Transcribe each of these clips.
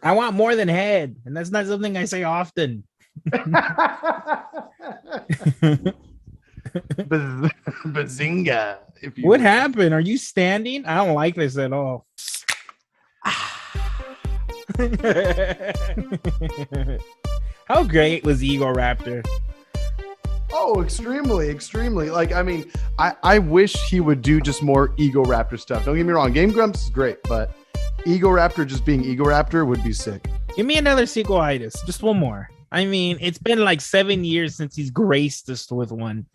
I want more than head, and that's not something I say often. Bazinga, if you What will. happened? Are you standing? I don't like this at all. How great was Egoraptor? Oh, extremely, extremely. Like, I mean, I wish he would do just more Egoraptor stuff. Don't get me wrong. Game Grumps is great, but Egoraptor just being Egoraptor would be sick. Give me another Sequelitis. Just one more. I mean, it's been like 7 years since he's graced us with one.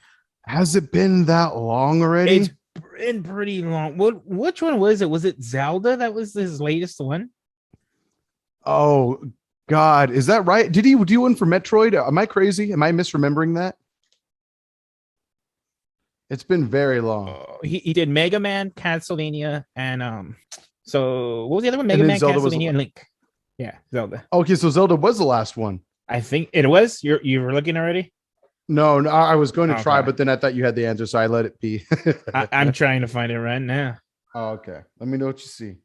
Has it been that long already? It's been pretty long. Which one was it? Was it Zelda that was his latest one? Oh, God. Is that right? Did he do one for Metroid? Am I crazy? Am I misremembering that? It's been very long. He did Mega Man, Castlevania, and so what was the other one? Mega then Man, Zelda was- Castlevania, and Link. Yeah, Zelda. Okay, so Zelda was the last one. I think it was. You were looking already? No, I was going to try, Okay. but then I thought you had the answer, so I let it be. I'm trying to find it right now. Oh, okay. Let me know what you see.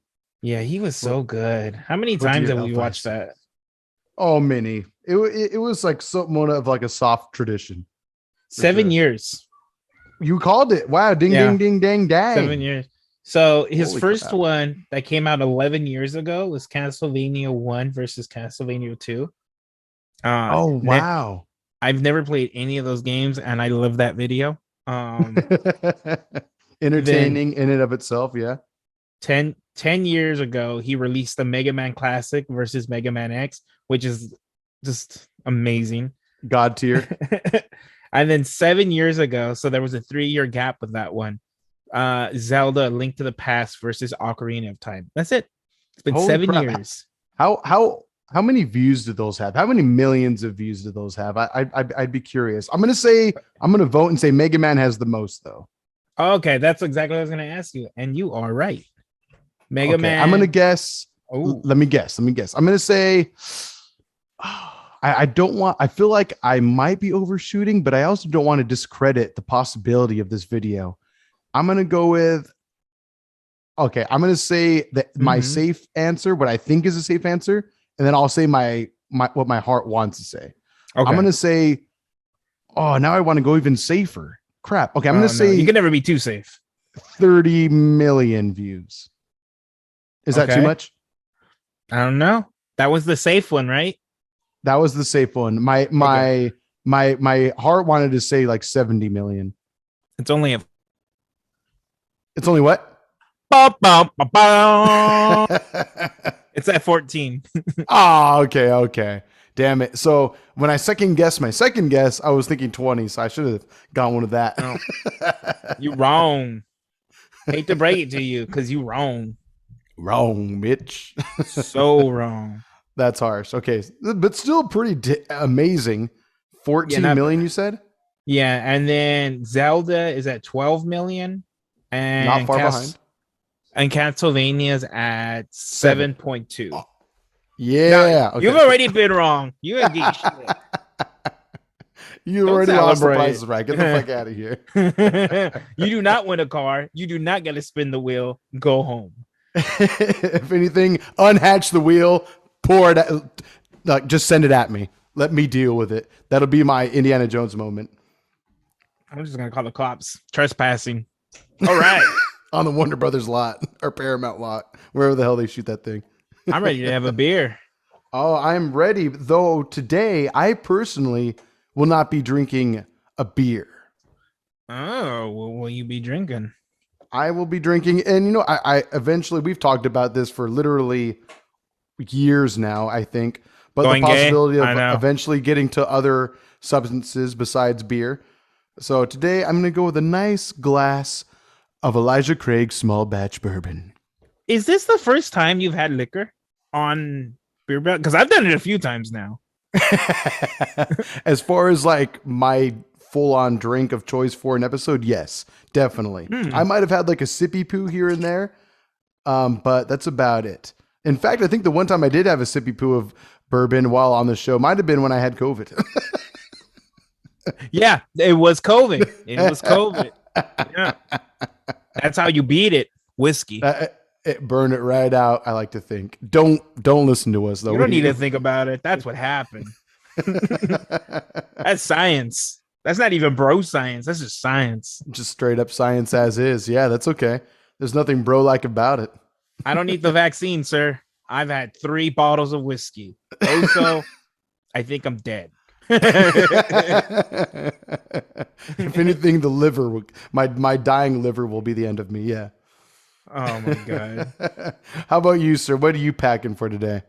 Yeah, he was so good. How many What do times you have we have, watched that? Oh, many. It was like somewhat of like a soft tradition. 7 sure. years. You called it. Wow. Ding, Yeah. ding, ding, dang, dang. 7 years. So his Holy first crap. one that came out 11 years ago was Castlevania 1 versus Castlevania 2. Oh, wow. I've never played any of those games, and I love that video. Entertaining in and of itself. Yeah. 10 years ago, he released the Mega Man Classic versus Mega Man X, which is just amazing. God tier. And then 7 years ago, so there was a 3-year gap with that one. Zelda: Link to the Past versus Ocarina of Time. That's it. It's been Holy 7 crap. years. How many views did those have? How many millions of views did those have? I'd be curious. I'm gonna vote and say Mega Man has the most though. Okay, that's exactly what I was going to ask you, and you are right. Mega Man. I'm gonna guess. Oh, Let me guess. I'm gonna say. I don't want. I feel like I might be overshooting, but I also don't want to discredit the possibility of this video. I'm gonna go with. Okay, I'm gonna say that my safe answer, what I think is a safe answer, and then I'll say my what my heart wants to say. okay. I'm gonna say. Oh, now I want to go even safer. Crap. Okay, I'm Oh, gonna no, say you can never be too safe. 30 million views. Is that too Okay. much? I don't know. That was the safe one, right? That was the safe one. My heart wanted to say like 70 million. It's only a It's only what? it's at 14. Oh, okay. Damn it. So when I second guessed my second guess, I was thinking 20, so I should have gone one of that. No. You wrong. Hate to break it to you, because you wrong. Wrong, Mitch. So wrong. That's harsh. Okay, but still pretty amazing. 14 not million, bad. you said? Yeah, and then Zelda is at 12 million. And Not far behind. And Castlevania's at 7.2. Oh, yeah. You've already been wrong. You ain't getting shit. You Don't already lost the celebrate. prices right. Get the fuck out of here. You do not win a car. You do not get to spin the wheel. Go home. If anything, unhatch the wheel, pour it, just send it at me. Let me deal with it. That'll be my Indiana Jones moment. I'm just gonna call the cops. Trespassing. All right. On the Warner Brothers lot or Paramount lot, wherever the hell they shoot that thing. I'm ready to have a beer. Oh, I'm ready. Though today, I personally will not be drinking a beer. Oh, well, will you be drinking? I will be drinking, and you know, I eventually, we've talked about this for literally years now, I think, but Going the gay? possibility I of know. eventually getting to other substances besides beer. So today I'm going to go with a nice glass of Elijah Craig small batch bourbon. Is this the first time you've had liquor on Beer Belly? Because I've done it a few times now. As far as like my full-on drink of choice for an episode, yes, definitely. I might have had like a sippy poo here and there, but that's about it. In fact, I think the one time I did have a sippy poo of bourbon while on the show might have been when I had COVID. Yeah, it was COVID. It was COVID. Yeah. That's how you beat it. Whiskey. Burn it right out. I like to think. Don't listen to us though. You don't need to think about it. That's what happened. That's science. That's not even bro science. That's just science. Just straight up science as is. Yeah, that's okay. There's nothing bro like about it. I don't need the vaccine, sir. I've had 3 bottles of whiskey. Also, I think I'm dead. If anything, the liver, my dying liver will be the end of me. Yeah. Oh my god. How about you, sir? What are you packing for today?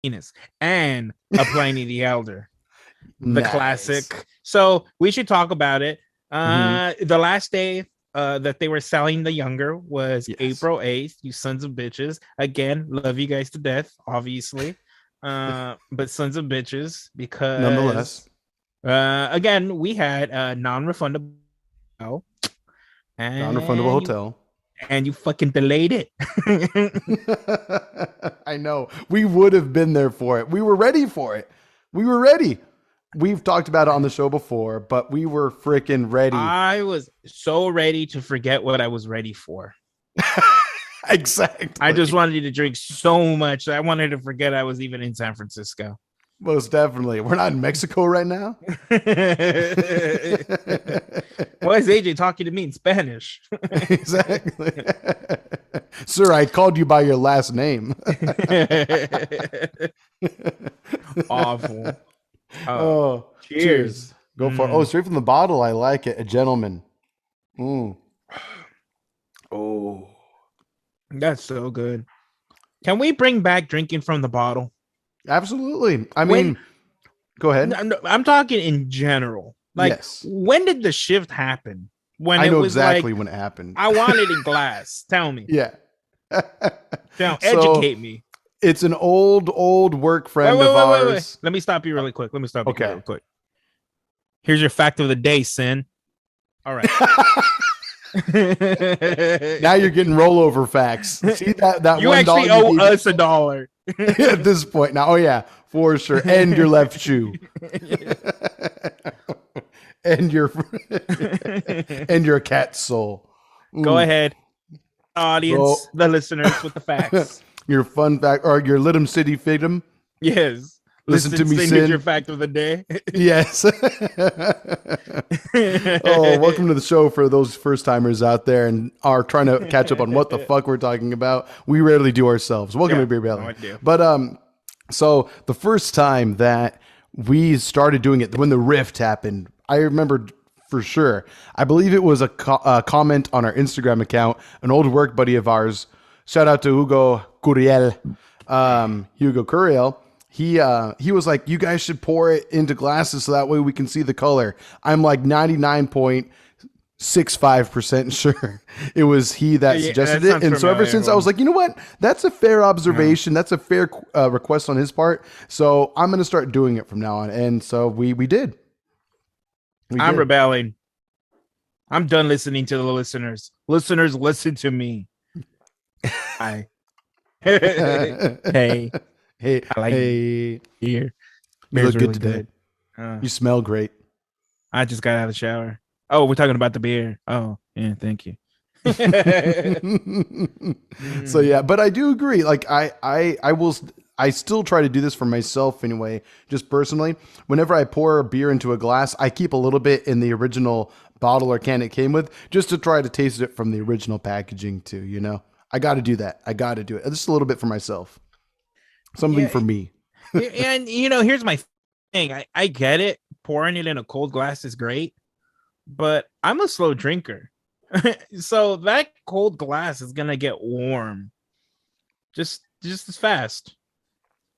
Penis and a Pliny the Elder, the Nice. classic. So we should talk about it. The last day that they were selling the younger was April 8th. You sons of bitches. Again, love you guys to death, obviously. But sons of bitches, because Nonetheless, again, we had a non-refundable hotel. And you fucking delayed it. I know. We would have been there for it. We were ready for it. We were ready. We've talked about it on the show before, but we were freaking ready. I was so ready to forget what I was ready for. Exactly. I just wanted to drink so much. I wanted to forget I was even in San Francisco. Most definitely. We're not in Mexico right now. Why is AJ talking to me in Spanish? Exactly. Sir, I called you by your last name. Awful. Oh, cheers. Go for it. Oh, straight from the bottle. I like it. A gentleman. Oh, that's so good. Can we bring back drinking from the bottle? Absolutely. I mean, go ahead. I'm talking in general. Like, when did the shift happen? When I know it was exactly like, when it happened. I want it in glass. Tell me. Yeah. Educate me. It's an old work friend of ours. Wait. Let me stop you really quick. Here's your fact of the day, Sin. All right. Now you're getting rollover facts. See that you actually owe us $1 at this point now. Oh yeah, for sure. And your left shoe. and your cat's soul. Go ahead, audience, the listeners, with the facts. Your fun fact or your Lidum City Fidum. Yes. Listen to me, Sin. Your fact of the day. Yes. Oh, welcome to the show for those first timers out there and are trying to catch up on what the fuck we're talking about. We rarely do ourselves. Welcome to Beer Belly. No, but so the first time that we started doing it, when the rift happened, I remember for sure. I believe it was a comment on our Instagram account. An old work buddy of ours. Shout out to Hugo Curiel. Hugo Curiel. He was like, you guys should pour it into glasses so that way we can see the color. I'm like 99.65% sure it was he that suggested it. And so ever since I was like, you know what? That's a fair observation. That's a fair request on his part. So I'm going to start doing it from now on. And so we did. I'm rebelling. I'm done listening to the listeners. Listeners, listen to me. Hi. Hey. Hey, I like here. You look good today. You smell great. I just got out of the shower. Oh, we're talking about the beer. Oh, yeah, thank you. So yeah, but I do agree. Like I still try to do this for myself anyway, just personally. Whenever I pour a beer into a glass, I keep a little bit in the original bottle or can it came with, just to try to taste it from the original packaging too, you know? I got to do that. I got to do it. Just a little bit for myself. Something for me. And, you know, here's my thing. I get it. Pouring it in a cold glass is great, but I'm a slow drinker. So that cold glass is going to get warm just as fast.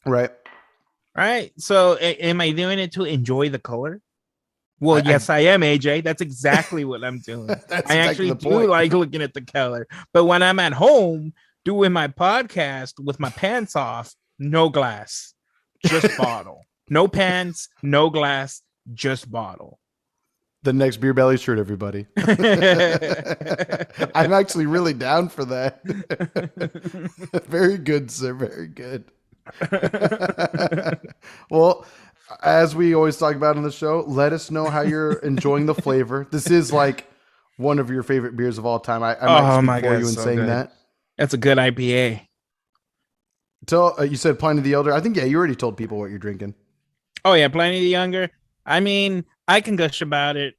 Right. So am I doing it to enjoy the color? Well, yes, I am, AJ. That's exactly what I'm doing. I actually do like looking at the color. But when I'm at home doing my podcast with my pants off, no glass, just bottle. No pants, no glass, just bottle. The next Beer Belly shirt, everybody. I'm actually really down for that. Very good, sir. Very good. Well, as we always talk about on the show, let us know how you're enjoying the flavor. This is like one of your favorite beers of all time. I might speak for you in saying that. That's a good IPA. You said Pliny the Elder. I think, yeah, you already told people what you're drinking. Oh, yeah, Pliny the Younger. I mean, I can gush about it.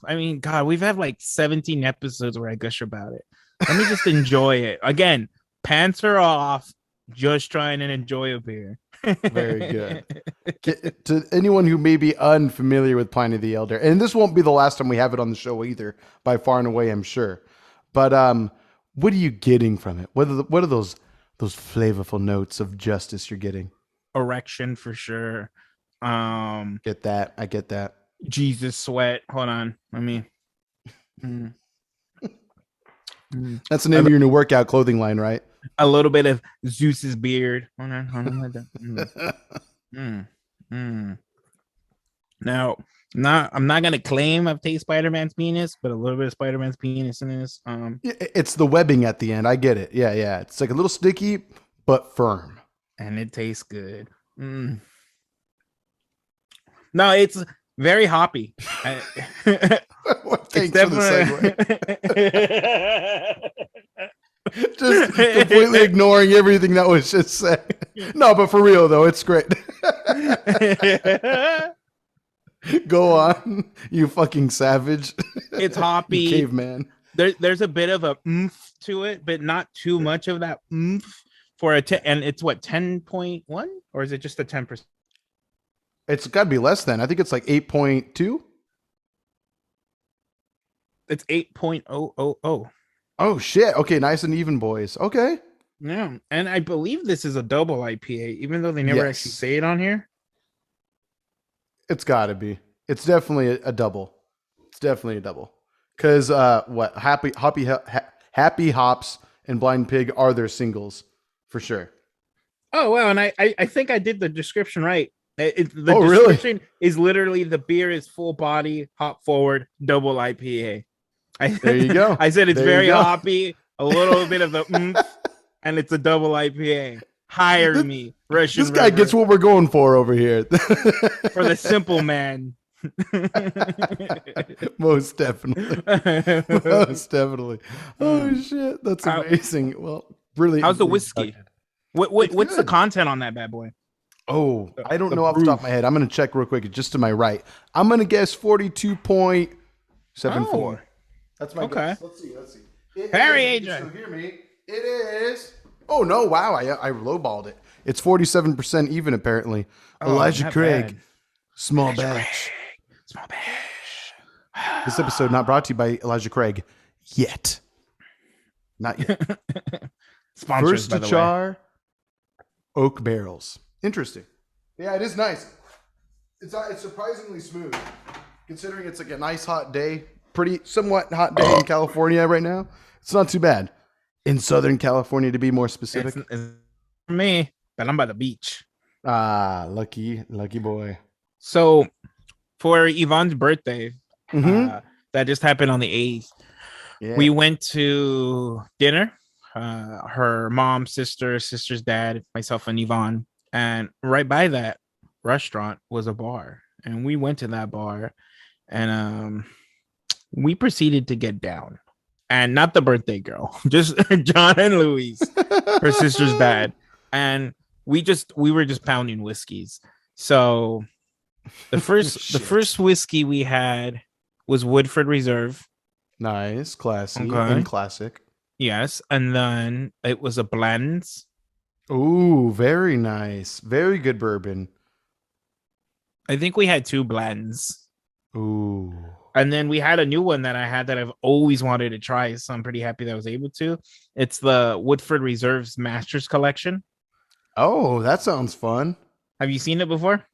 I mean, God, we've had like 17 episodes where I gush about it. Let me just enjoy it. Again, pants are off, just trying to enjoy a beer. Very good. To anyone who may be unfamiliar with Pliny the Elder, and this won't be the last time we have it on the show either, by far and away, I'm sure. But what are you getting from it? What are those flavorful notes of justice you're getting? Erection for sure. Get that. I get that. Jesus sweat. Hold on. Let me. That's the name of your new workout clothing line, right? A little bit of Zeus's beard. Hold on. Now, I'm not gonna claim I've tasted Spider-Man's penis, but a little bit of Spider-Man's penis in this. It's the webbing at the end. I get it. Yeah. It's like a little sticky, but firm, and it tastes good. No, it's very hoppy. Thanks for the segue. Just completely ignoring everything that was just said. No, but for real though, it's great. Go on, you fucking savage. It's hoppy, you caveman. There's a bit of a oomph to it, but not too much of that oomph for and it's what 10.1 or is it just a 10%? It's got to be less than. I think it's like 8.2. It's 8.000. Oh shit. Okay, nice and even, boys. Okay. Yeah, and I believe this is a double IPA, even though they never actually say it on here. It's got to be. It's definitely a double. It's definitely a double. Because Happy Hops and Blind Pig are their singles for sure. Oh well, and I think I did the description right. The really? description is literally the beer is full body, hop forward, double IPA. There you go. I said it's very hoppy, a little bit of the oomph, and it's a double IPA. Hire me, Russian. This guy gets what we're going for over here. For the simple man. Most definitely. Most definitely. Oh shit, that's amazing. Well, really. How's the whiskey? What's the content on that bad boy? Oh, I don't know off the top of my head. I'm going to check real quick. Just to my right. I'm going to guess 42.74. Oh. That's my guess. Let's see. Harry Adrian. So hear me. It is. Oh, no. Wow. I lowballed it. It's 47% even, apparently. Elijah Craig. Bad. Small batch. Small batch. This episode not brought to you by Elijah Craig yet. Not yet. Sponsors, First to char, oak barrels. Interesting. Yeah, it is nice. It's surprisingly smooth, considering it's like a nice hot day. Pretty somewhat hot day in California right now. It's not too bad. In Southern California, to be more specific. It's for me, but I'm by the beach. Ah, lucky boy. So for Yvonne's birthday, that just happened on the 8th, we went to dinner. Her mom, sister's dad, myself, and Yvonne. And right by that restaurant was a bar. And we went to that bar and we proceeded to get down. And not the birthday girl, just John and Louise, her sister's dad. And we were just pounding whiskeys. So the first whiskey we had was Woodford Reserve. Nice, classy, and classic. Yes, and then it was a blend. Ooh, very nice. Very good bourbon. I think we had 2 blends. Ooh. And then we had a new one that I had that I've always wanted to try, so I'm pretty happy that I was able to. It's the Woodford Reserve's Masters Collection. Oh, that sounds fun. Have you seen it before?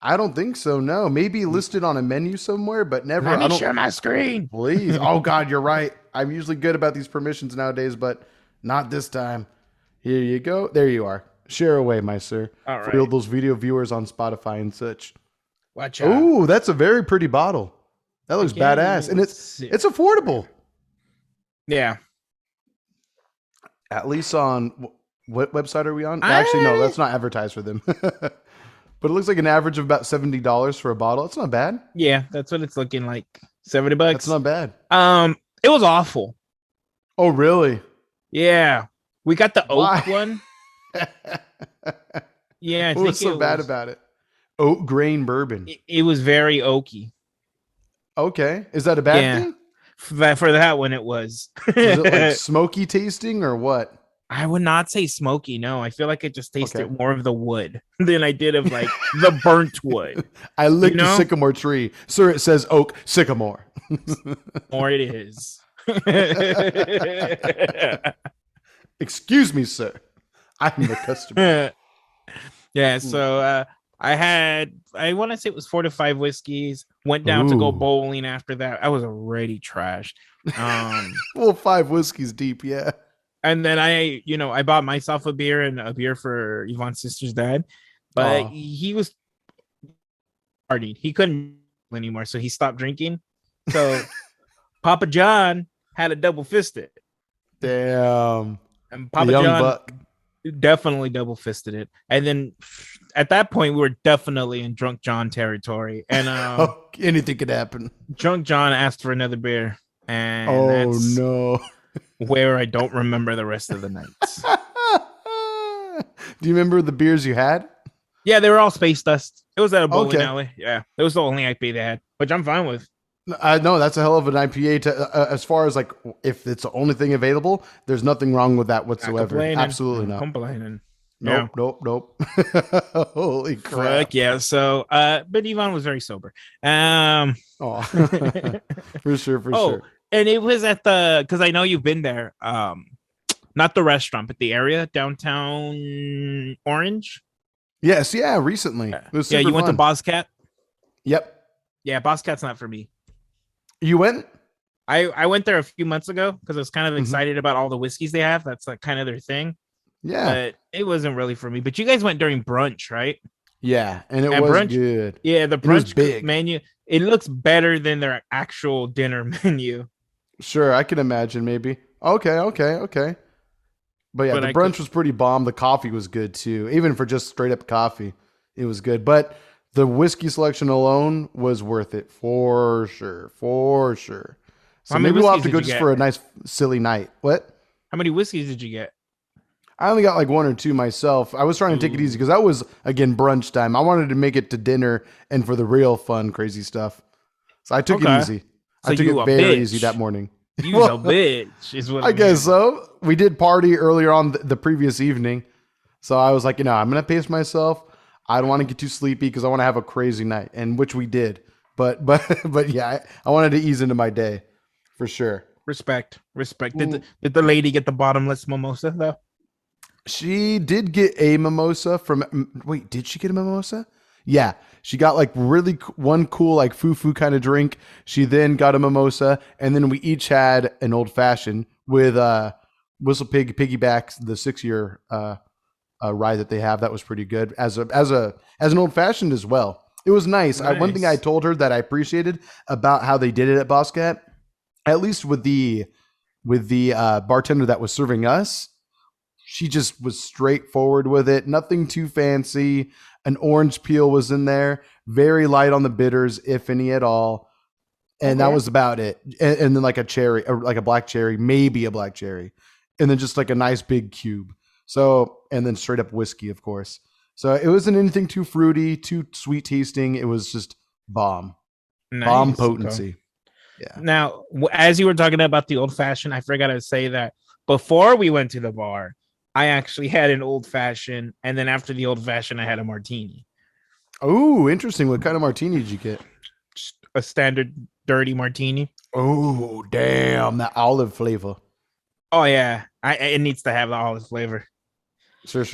I don't think so, no. Maybe listed on a menu somewhere, but never. Let me share my screen. Please. Oh, God, you're right. I'm usually good about these permissions nowadays, but not this time. Here you go. There you are. Share away, my sir. All right. For all those video viewers on Spotify and such. Watch out. Ooh, that's a very pretty bottle. That looks badass. And it's affordable. Yeah. At least on what website are we on? Actually, no, let's not advertise for them. But it looks like an average of about $70 for a bottle. It's not bad. Yeah, that's what it's looking like. $70. That's not bad. It was awful. Oh, really? Yeah. We got the Why? oak one. Yeah, I What think was so bad about it? Oat grain bourbon. it was very oaky. Okay. Is that a bad Yeah, thing? for that one it was. Was it like smoky tasting or what? I would not say smoky. No, I feel like it just tasted Okay. more of the wood than I did of like the burnt wood. I licked You a know? sycamore tree. Sir, it says oak sycamore. Or it is. Excuse me, sir. I'm the customer. Yeah, so I want to say it was 4 to 5 whiskeys. Went down to go Ooh. bowling after that. I was already trashed. Well, 5 whiskeys deep, yeah. And then I bought myself a beer and a beer for Yvonne's sister's dad, but he was partied. He couldn't anymore, so he stopped drinking. So Papa John had a double fisted. Damn. And Papa the young John buck. definitely double fisted it. And then at that point, we were definitely in Drunk John territory. And anything could happen. Drunk John asked for another beer. And that's no. Where I don't remember the rest of the nights. Do you remember the beers you had? Yeah, they were all space dust. It was at a bowling alley. Yeah, it was the only IPA they had, which I'm fine with. No, that's a hell of an IPA. As far as like, if it's the only thing available, there's nothing wrong with that whatsoever. Absolutely not. Complaining. Nope. Holy crap! Fuck yeah. So, but Yvonne was very sober. For sure. And it was at because I know you've been there. Not the restaurant, but the area downtown Orange. Yes, yeah, recently. It was you went to Boss Cat. Yep. Yeah, Boss Cat's not for me. You went? I went there a few months ago because I was kind of excited about all the whiskeys they have. That's like kind of their thing. Yeah. But it wasn't really for me. But you guys went during brunch, right? Yeah, and it was brunch, good. Yeah, the brunch big menu. It looks better than their actual dinner menu. Sure, I can imagine maybe. Okay. But yeah, the brunch was pretty bomb. The coffee was good too. Even for just straight up coffee, it was good. But the whiskey selection alone was worth it for sure. So maybe we'll have to go just for a nice silly night. What? How many whiskeys did you get? I only got like 1 or 2 myself. I was trying to take it easy because that was, again, brunch time. I wanted to make it to dinner and for the real fun, crazy stuff. So I took it easy. So I took it very easy that morning. You a bitch is what I guess so. We did party earlier on the previous evening. So I was like, I'm going to pace myself. I don't want to get too sleepy because I want to have a crazy night, and which we did. But yeah, I wanted to ease into my day for sure. Respect. Did the lady get the bottomless mimosa though? She did get a mimosa from. Wait, did she get a mimosa? Yeah, she got like really one cool like foo kind of drink. She then got a mimosa, and then we each had an old fashioned with Whistle Pig piggybacks the 6-year ride that they have. That was pretty good as an old fashioned as well. It was nice. One thing I told her that I appreciated about how they did it at Boss Cat, at least with the bartender that was serving us. She just was straightforward with it. Nothing too fancy. An orange peel was in there. Very light on the bitters, if any at all. And that was about it. And then like a cherry, or like a black cherry, maybe a black cherry. And then just like a nice big cube. So, and then straight up whiskey, of course. So it wasn't anything too fruity, too sweet tasting. It was just bomb. Nice. Bomb potency. Okay. Yeah. Now, as you were talking about the old fashioned, I forgot to say that before we went to the bar, I actually had an old fashioned, and then after the old fashioned, I had a martini. Oh, interesting. What kind of martini did you get? Just a standard dirty martini. Oh, damn. That olive flavor. Oh, yeah. It needs to have the olive flavor. Sure.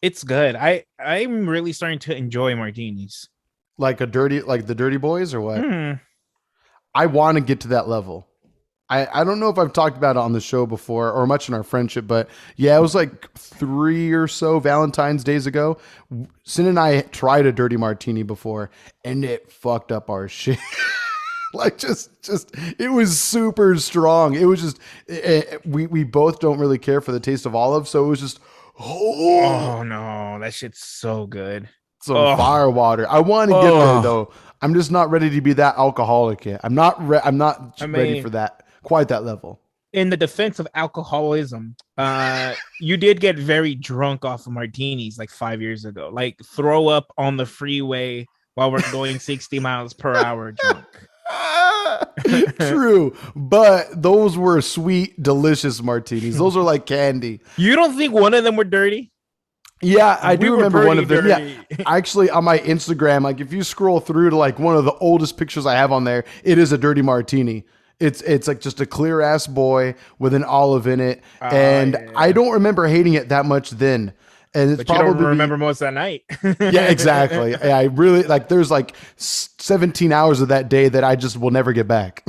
It's good. I'm really starting to enjoy martinis. Like the Dirty Boys or what? I want to get to that level. I don't know if I've talked about it on the show before or much in our friendship, but yeah, it was like 3 or so Valentine's days ago. Sin and I tried a dirty martini before, and it fucked up our shit. Like just it was super strong. It was just we both don't really care for the taste of olive, so it was just oh no, that shit's so good. Some fire water. I want to get there though. I'm just not ready to be that alcoholic yet. I'm not ready for that. Quite that level. in the defense of alcoholism, you did get very drunk off of martinis like 5 years ago. Like throw up on the freeway while we're going 60 miles per hour drunk. True, but those were sweet, delicious martinis. Those are like candy. You don't think one of them were dirty? Yeah, I do remember one of them. Dirty. Yeah, actually, on my Instagram, like if you scroll through to like one of the oldest pictures I have on there, it is a dirty martini. It's like just a clear ass boy with an olive in it, and yeah. I don't remember hating it that much then. And it's but probably you don't remember most of that night. Yeah, exactly. Yeah, I really like. There's like 17 hours of that day that I just will never get back.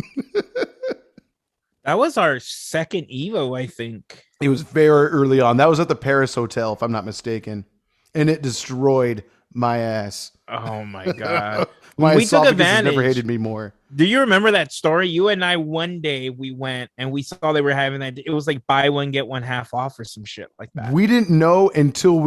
That was our second Evo, I think. It was very early on. That was at the Paris Hotel, if I'm not mistaken, and it destroyed my ass. Oh my god! My esophagus has never hated me more. Do you remember that story? You and I, one day we went and we saw they were having that. It was like buy one get one half off or some shit like that. We didn't know until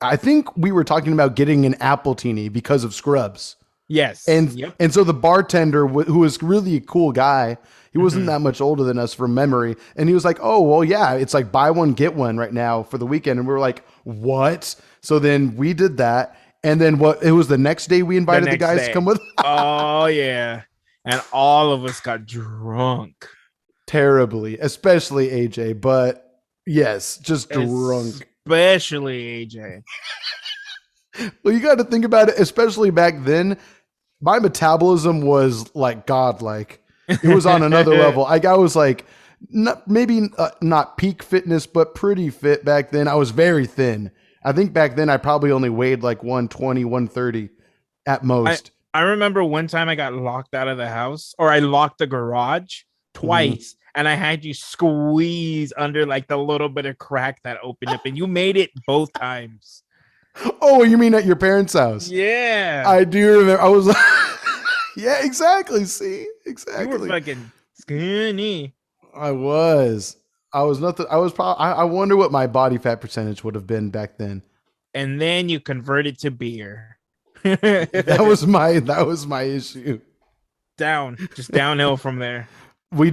I think we were talking about getting an Appletini because of Scrubs. Yes, and so the bartender, who was really a cool guy, he wasn't that much older than us from memory, and he was like, "Oh, well, yeah, it's like buy one get one right now for the weekend," and we were like, "What?" So then we did that, and then it was the next day we invited the guys to come with. Oh yeah, and all of us got drunk terribly, especially AJ, but yes, just drunk, especially AJ. Well, you got to think about it, especially back then. My metabolism was like godlike. It was on another level. I was like, maybe not peak fitness, but pretty fit back then. I was very thin. I think back then I probably only weighed like 120, 130 at most. I remember one time I got locked out of the house, or I locked the garage twice, and I had you squeeze under like the little bit of crack that opened up, and you made it both times. Oh, you mean at your parents' house? Yeah. I do remember. I was like, yeah, exactly. See? Exactly. You were fucking skinny. I was nothing. I was probably, I wonder what my body fat percentage would have been back then. And then you converted to beer. That was my issue. Just downhill from there.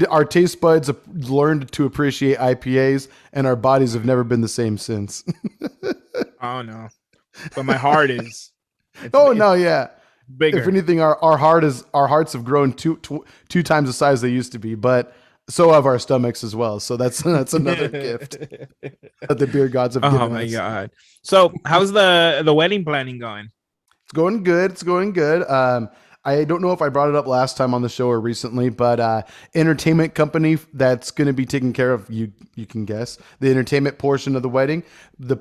Our taste buds learned to appreciate IPAs, and our bodies have never been the same since. Oh no. But my heart is. Yeah. Bigger. If anything, our hearts have grown two times the size they used to be, but so have our stomachs as well. So that's another gift that the beer gods have given us. Oh my god! So how's the wedding planning going? It's going good. It's going good. I don't know if I brought it up last time on the show or recently, but entertainment company that's going to be taking care of you can guess the entertainment portion of the wedding. The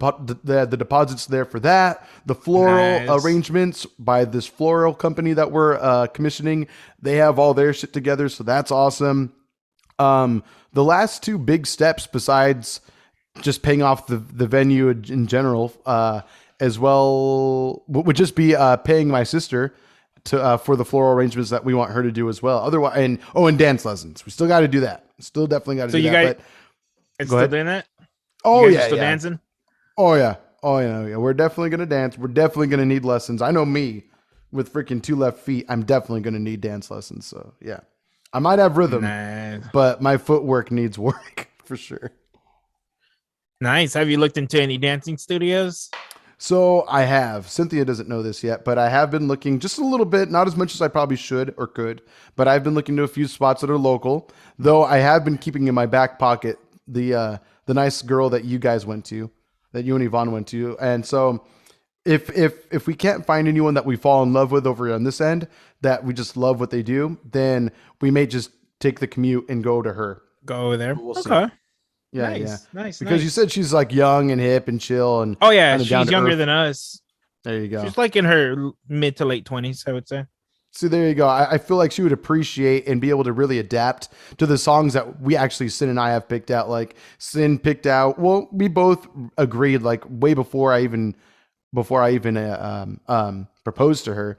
deposits there for that. The floral arrangements by this floral company that we're commissioning. They have all their shit together, so that's awesome. The last two big steps besides just paying off the venue in general, as well, would just be paying my sister to for the floral arrangements that we want her to do as well. Otherwise, and dance lessons. We still got to do that. Still definitely got to do that. So you guys still doing that? Oh yeah, still dancing? Oh yeah. We're definitely gonna dance. We're definitely gonna need lessons. I know me, with freaking 2 left feet, I'm definitely gonna need dance lessons. So yeah, I might have rhythm, but my footwork needs work for sure. Nice. Have you looked into any dancing studios? So I have. Cynthia doesn't know this yet, but I have been looking just a little bit, not as much as I probably should or could, but I've been looking to a few spots that are local, though I have been keeping in my back pocket the nice girl that you guys went to, that you and Yvonne went to. And so if we can't find anyone that we fall in love with over on this end, that we just love what they do, then we may just take the commute and go to her. Go over there. We'll okay. See. Yeah, nice. Because you said she's like young and hip and chill, and she's younger than us. There you go. She's like in her mid to late 20s, I would say. So there you go. I feel like she would appreciate and be able to really adapt to the songs that we actually, Sin and I, have picked out. Like Sin picked out. Well, we both agreed like way before I even proposed to her,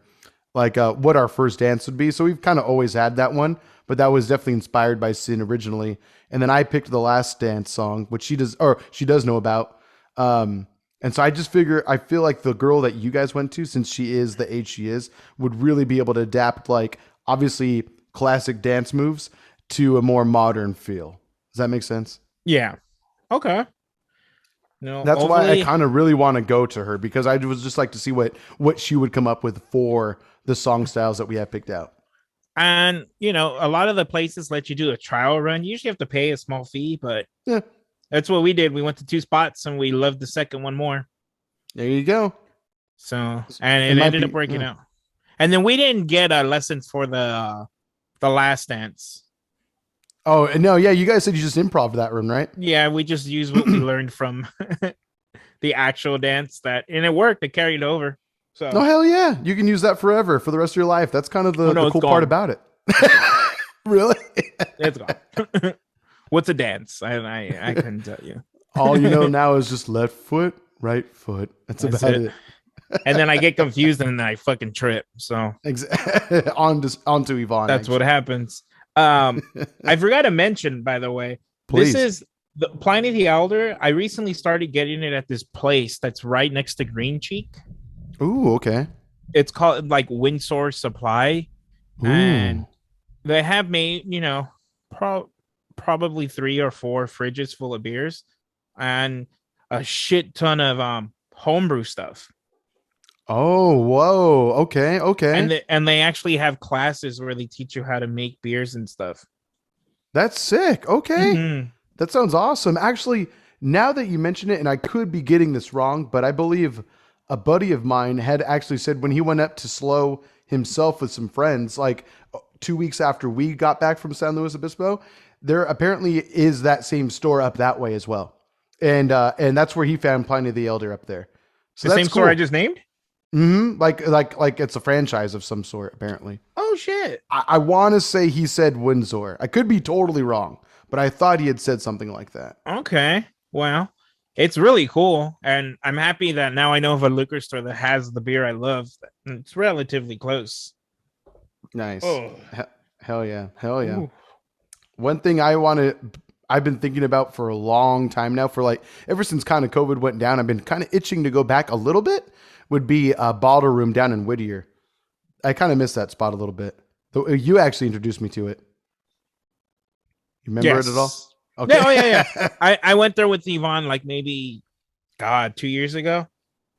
like what our first dance would be. So we've kind of always had that one, but that was definitely inspired by Sin originally. And then I picked the last dance song, which she does know about. And so I feel like the girl that you guys went to, since she is the age she is, would really be able to adapt, like obviously classic dance moves to a more modern feel. Does that make sense? Yeah. Okay. No, That's why I hopefully, kind of really want to go to her, because I was just like to see what she would come up with for the song styles that we have picked out. and a lot of the places let you do a trial run. You usually have to pay a small fee, but Yeah, that's what we did. We went to 2 spots and we loved the second one more. there you go. So, and it ended up working out. And then we didn't get a lesson for the last dance. Oh, no, yeah, you guys said you just improv that room, right? Yeah, we just used what we learned from the actual dance, and it worked. It carried over. So, no, hell yeah, you can use that forever for the rest of your life. That's kind of the cool part about it. Really? It's gone. What's a dance? I couldn't tell you. All you know now is just left foot, right foot. That's about it. And then I get confused and then I fucking trip. So onto Yvonne. That's what happens. I forgot to mention, by the way, Please. This is the Pliny the Elder. I recently started getting it at this place that's right next to Green Cheek. Ooh, okay. It's called like Windsor Supply. Ooh. And they have made, probably 3 or 4 fridges full of beers and a shit ton of homebrew stuff. Oh, whoa. Okay. And they actually have classes where they teach you how to make beers and stuff. That's sick. Okay. Mm-hmm. That sounds awesome. Actually, now that you mention it, and I could be getting this wrong, but I believe a buddy of mine had actually said when he went up to Slow himself with some friends, like 2 weeks after we got back from San Luis Obispo, there apparently is that same store up that way as well. And that's where he found Pliny the Elder up there. So the same store I just named? Mm-hmm. Like it's a franchise of some sort, apparently. Oh shit. I want to say he said Windsor. I could be totally wrong, but I thought he had said something like that. Okay. Well, it's really cool. And I'm happy that now I know of a liquor store that has the beer I love. It's relatively close. Nice. Oh. Hell yeah. Ooh. One thing I've been thinking about for a long time now, for like ever since kind of COVID went down, I've been kind of itching to go back a little bit, would be a bottle room down in Whittier. I kind of miss that spot a little bit. You actually introduced me to it. You remember it at all? Okay. Yeah, yeah. I went there with Yvonne like maybe, 2 years ago.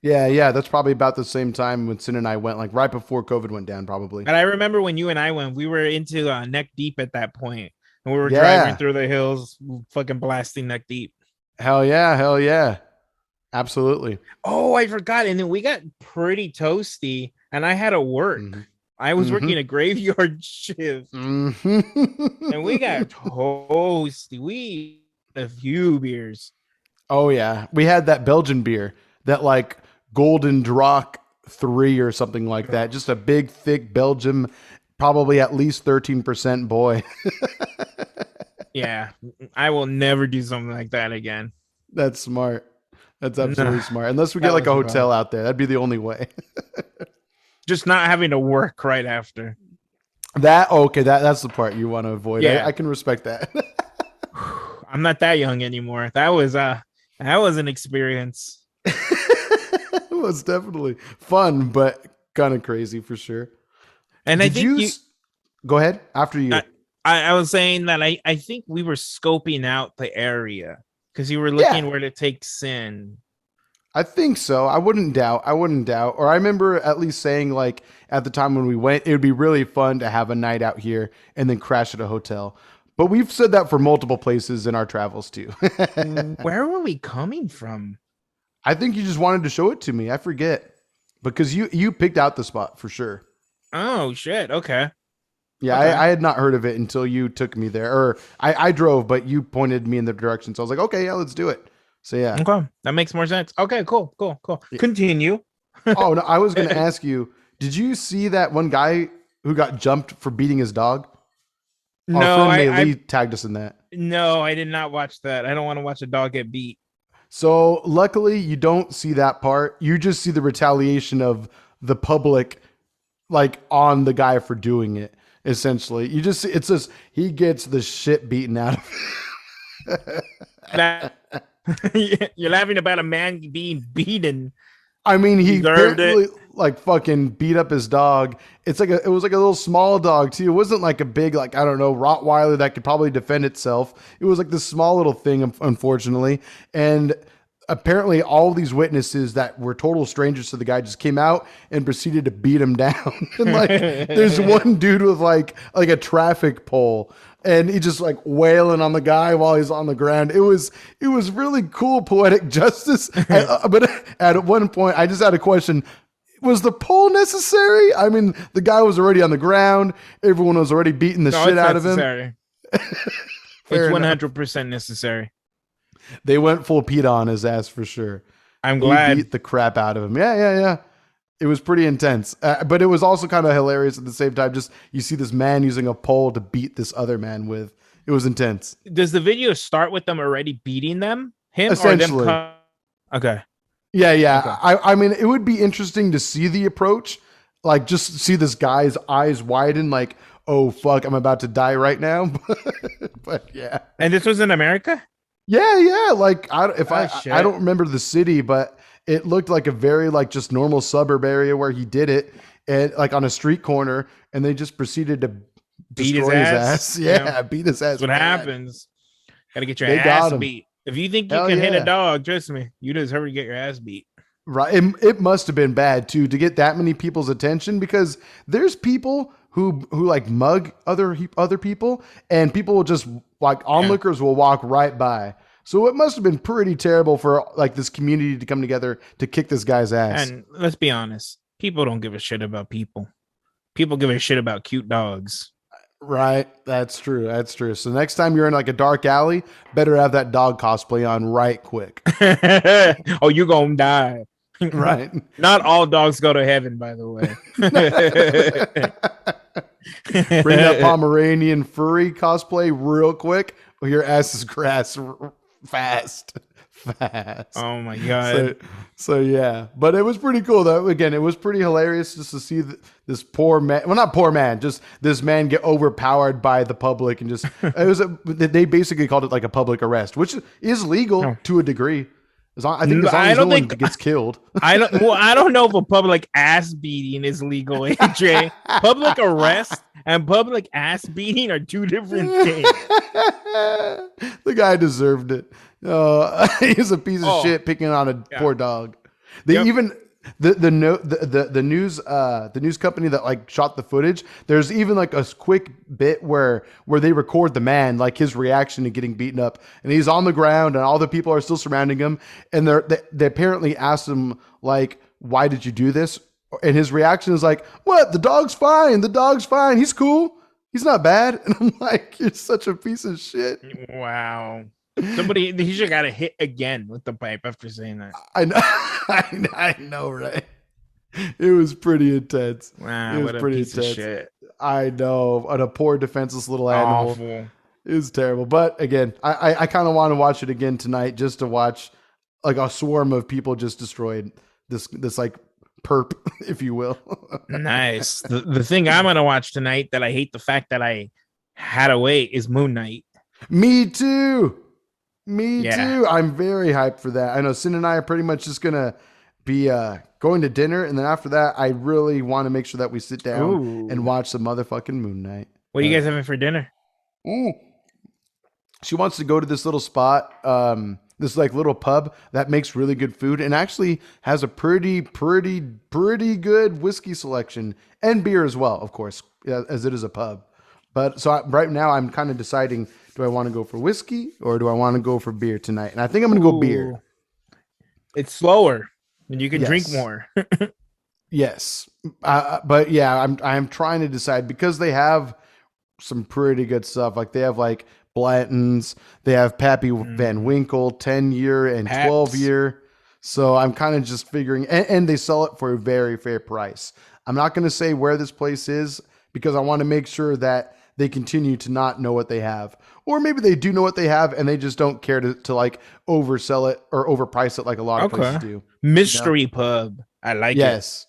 Yeah. That's probably about the same time when Sin and I went, like right before COVID went down, probably. And I remember when you and I went, we were into neck deep at that point. And we were driving through the hills, fucking blasting neck deep. Hell yeah. Absolutely. Oh, I forgot. And then we got pretty toasty and I had to work. Mm-hmm. I was working a graveyard shift. Mm-hmm. And we got toasty. We had a few beers. Oh, yeah. We had that Belgian beer, that like Golden Drac 3 or something like that. Just a big, thick Belgian, probably at least 13% boy. Yeah. I will never do something like that again. That's smart. That's absolutely smart. Unless we get like a hotel out there. That'd be the only way. Just not having to work right after. That's the part you want to avoid. Yeah. I can respect that. I'm not that young anymore. That was an experience. It was definitely fun, but kind of crazy for sure. And I think go ahead after you. I was saying that I think we were scoping out the area because you were looking where to take Sin. I think so. I wouldn't doubt. Or I remember at least saying like at the time when we went, it would be really fun to have a night out here and then crash at a hotel. But we've said that for multiple places in our travels too. Where were we coming from? I think you just wanted to show it to me. I forget because you picked out the spot for sure. Oh shit. Okay. Yeah, okay. I had not heard of it until you took me there. Or I drove, but you pointed me in the direction. So I was like, okay, yeah, let's do it. So yeah. Okay. That makes more sense. Okay, cool. Yeah. Continue. Oh, no, I was going to ask you, did you see that one guy who got jumped for beating his dog? No, I tagged us in that. No, I did not watch that. I don't want to watch a dog get beat. So luckily you don't see that part. You just see the retaliation of the public like on the guy for doing it. Essentially, you just see it's just he gets the shit beaten out of him. You're laughing about a man being beaten. I mean, he apparently like fucking beat up his dog. It was like a little small dog too. It wasn't like a big, like, I don't know, Rottweiler that could probably defend itself. It was like this small little thing, unfortunately. And apparently all these witnesses that were total strangers to the guy just came out and proceeded to beat him down. And like, there's one dude with like a traffic pole, and he just like wailing on the guy while he's on the ground. It was really cool, poetic justice. But at one point, I just had a question. Was the pole necessary? I mean, the guy was already on the ground. Everyone was already beating the shit out of him. It's 100% necessary. They went full PETA on his ass for sure. I'm glad. He beat the crap out of him. Yeah. It was pretty intense. But it was also kind of hilarious at the same time. Just, you see this man using a pole to beat this other man with. It was intense. Does the video start with them already beating him Essentially. Or them? Okay. Yeah. Okay. I mean, it would be interesting to see the approach. Like, just see this guy's eyes widen like, oh, fuck, I'm about to die right now. But yeah. And this was in America? Yeah. Like, I don't remember the city, but it looked like a very like just normal suburb area where he did it, and like on a street corner, and they just proceeded to beat destroy his ass. Yeah, beat his ass. That's what happens. Gotta get your ass beat. If you think you can hit a dog, trust me, you deserve to get your ass beat. Right. It must have been bad too to get that many people's attention, because there's people who like mug other people, and people will just like onlookers will walk right by. So it must have been pretty terrible for like this community to come together to kick this guy's ass. And let's be honest, people don't give a shit about people. People give a shit about cute dogs. Right. That's true. So next time you're in like a dark alley, better have that dog cosplay on right quick. Oh, you're going to die. Right. Not all dogs go to heaven, by the way. Bring that Pomeranian furry cosplay real quick, or your ass is grass fast. Oh my god. So yeah, but it was pretty cool though. Again, it was pretty hilarious just to see this poor man, well, not poor man, just this man get overpowered by the public, and just they basically called it like a public arrest, which is legal to a degree. I think no one gets killed. I don't know if a public ass beating is legal, AJ. Public arrest and public ass beating are two different things. The guy deserved it. He's a piece of shit picking on a poor dog. They even the news company that like shot the footage. There's even like a quick bit where they record the man, like his reaction to getting beaten up, and he's on the ground, and all the people are still surrounding him, and they apparently asked him like, "Why did you do this?" And his reaction is like, "What? The dog's fine. The dog's fine. He's cool. He's not bad." And I'm like, "You're such a piece of shit." Wow. He should got hit again with the pipe after saying that. I know. I know, right? It was pretty intense. Wow, it was pretty intense. Of shit. I know. On a poor defenseless little animal. Awful. It was terrible. But again, I kind of want to watch it again tonight, just to watch like a swarm of people just destroyed this like perp, if you will. Nice. The thing I'm gonna watch tonight that I hate the fact that I had to wait is Moon Knight. Me too. Too. I'm very hyped for that. I know Sin and I are pretty much just gonna be going to dinner, and then after that, I really want to make sure that we sit down and watch the motherfucking Moon Knight. What are you guys having for dinner? She wants to go to this little spot, this like little pub that makes really good food, and actually has a pretty good whiskey selection and beer as well, of course, as it is a pub. But so right now I'm kind of deciding, do I want to go for whiskey or do I want to go for beer tonight? And I think I'm going to go beer. It's slower and you can drink more. Yes. But yeah, I'm trying to decide, because they have some pretty good stuff. Like they have like Blanton's, they have Pappy Van Winkle 10-year and 12-year. So I'm kind of just figuring, and they sell it for a very fair price. I'm not going to say where this place is, because I want to make sure that they continue to not know what they have. Or maybe they do know what they have and they just don't care to like oversell it or overprice it like a lot of places do. Mystery pub. I like it. Yes,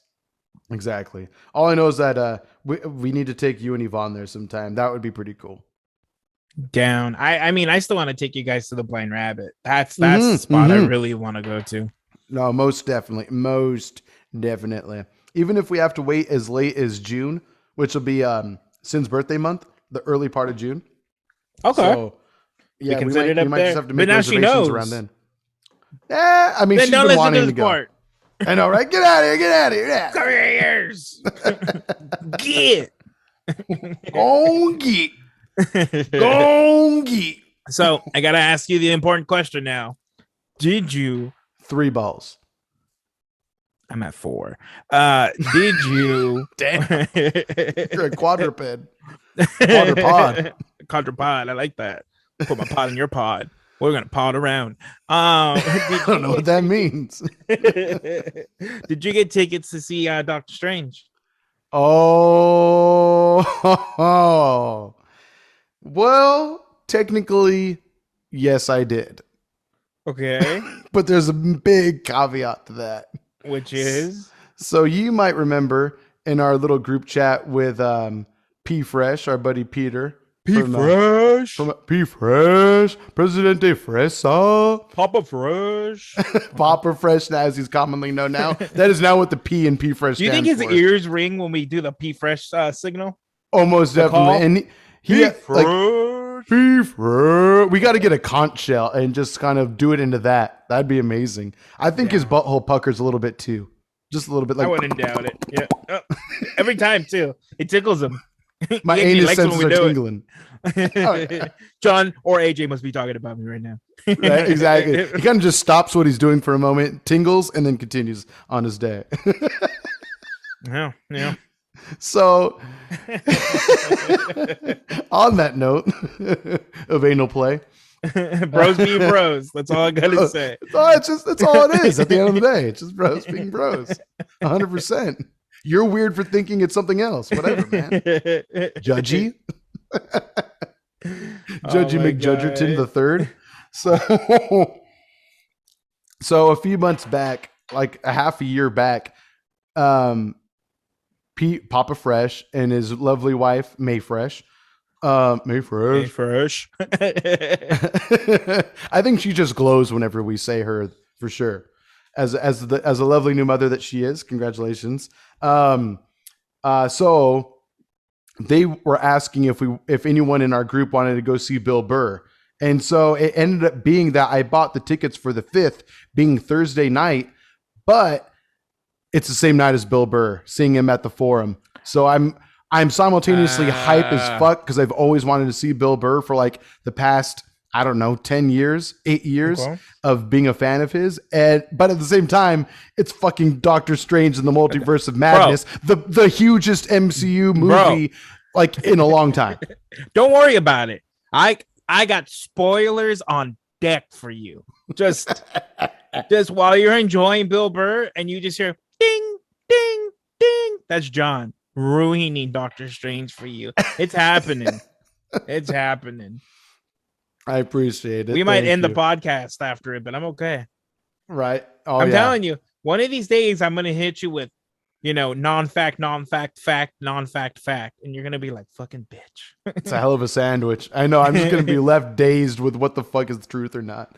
exactly. All I know is that we need to take you and Yvonne there sometime. That would be pretty cool. Down. I mean, I still want to take you guys to the Blind Rabbit. That's the spot I really want to go to. No, most definitely. even if we have to wait as late as June, which will be Sin's birthday month, the early part of June. Okay. So yeah, we might just have to make reservations around then. Yeah, I mean, then she's been wanting to go. Part. I know, right? Get out of here! Get out of here! Yeah. Come here, ears. Get. Go get. So I gotta ask you the important question now. Did you 3 balls? I'm at 4. Did you Damn. You're a quadruped. Quadrupod. I like that. Put my pod in your pod. We're gonna pod around. I don't know what that means. Did you get tickets to see Doctor Strange? Oh, well, technically, yes, I did. Okay. But there's a big caveat to that. Which is? So you might remember in our little group chat with P Fresh, our buddy Peter. P Fresh. P Fresh. Presidente Fresa. Papa Fresh. Papa Fresh, as he's commonly known now. That is now what the P in P Fresh Do you think his ears ring when we do the P Fresh signal? Almost definitely. And he P Fresh. We got to get a conch shell and just kind of do it into that. That'd be amazing. I think his butthole puckers a little bit too. Just a little bit. Like, I wouldn't doubt it. Yeah. Every time too. It tickles him. My anus senses are tingling. John or AJ must be talking about me right now. Right, exactly. He kind of just stops what he's doing for a moment, tingles, and then continues on his day. Yeah. So, on that note of anal play, bros being bros. That's all I gotta say. That's all it is at the end of the day. It's just bros being bros. 100%. You're weird for thinking it's something else. Whatever, man. Judgy. Judgy McJudgerton the third. So a few months back, like a half a year back, Papa Fresh and his lovely wife, May Fresh. May Fresh. I think she just glows whenever we say her, for sure. As a lovely new mother that she is, congratulations. So they were asking if anyone in our group wanted to go see Bill Burr. And so it ended up being that I bought the tickets for the 5th, being Thursday night, but it's the same night as Bill Burr, seeing him at the Forum. So I'm simultaneously hype as fuck because I've always wanted to see Bill Burr for like the past, I don't know, 8 years of being a fan of his. But at the same time, it's fucking Doctor Strange in the Multiverse of Madness, the hugest MCU movie like in a long time. Don't worry about it. I got spoilers on deck for you. Just while you're enjoying Bill Burr and you just hear ding, ding, ding. That's John ruining Doctor Strange for you. It's happening. It's happening. I appreciate it. We might end the podcast after it, but I'm okay. Right. I'm telling you, one of these days I'm going to hit you with, non-fact, fact, non-fact, fact. And you're going to be like, fucking bitch. It's a hell of a sandwich. I know. I'm just going to be left dazed with what the fuck is truth or not.